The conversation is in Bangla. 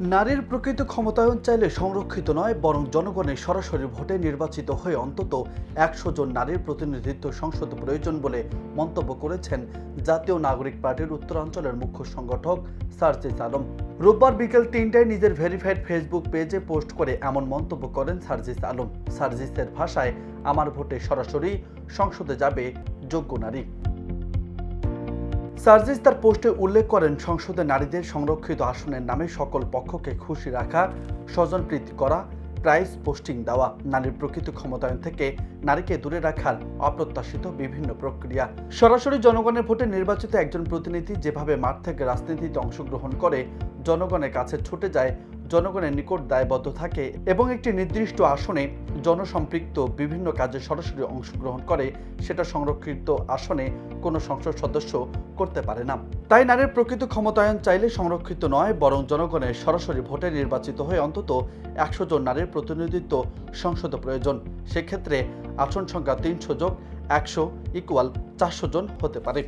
নারীর প্রকৃত ক্ষমতায়ন চাইলে সংরক্ষিত নয়, বরং জনগণের সরাসরি ভোটে নির্বাচিত হয়ে অন্তত ১০০ জন নারীর প্রতিনিধিত্ব সংসদে প্রয়োজন বলে মন্তব্য করেছেন জাতীয় নাগরিক পার্টির উত্তরাঞ্চলের মুখ্য সংগঠক সার্জিস আলম। রোববার বিকেল ৩টায় নিজের ভেরিফাইড ফেসবুক পেজে পোস্ট করে এমন মন্তব্য করেন সার্জিস আলম। সার্জিসের ভাষায়, আমার ভোটে সরাসরি সংসদে যাবে যোগ্য নারী। সার্জিস তার পোস্টে উল্লেখ করেন, সংসদে নারীদের সংরক্ষিত আসনের নামে সকল পক্ষকে খুশি রাখা, স্বজনপ্রীতি করা, প্রাইজ পোস্টিং দেওয়া, নারীর প্রকৃত ক্ষমতায়ন থেকে নারীকে দূরে রাখার অপ্রত্যাশিত বিভিন্ন প্রক্রিয়া। সরাসরি জনগণের ভোটে নির্বাচিত একজন প্রতিনিধি যেভাবে মাঠ থেকে রাজনীতিতে অংশগ্রহণ করে, জনগণের কাছে ছুটে যায়, জনগণের নিকট দায়বদ্ধ থাকে এবং একটি নির্দিষ্ট আসনে জনসম্পৃক্ত বিভিন্ন কাজে সরাসরি অংশগ্রহণ করে, সেটা সংরক্ষিত আসনে কোনো সংসদ সদস্য করতে পারে না। তাই নারীর প্রকৃত ক্ষমতায়ন চাইলে সংরক্ষিত নয়, বরং জনগণের সরাসরি ভোটে নির্বাচিত হয়ে অন্তত ১০০ জন নারীর প্রতিনিধিত্ব সংসদে প্রয়োজন। সেক্ষেত্রে আসন সংখ্যা ৩০০ যোগ ১০০ = ৪০০ জন হতে পারে।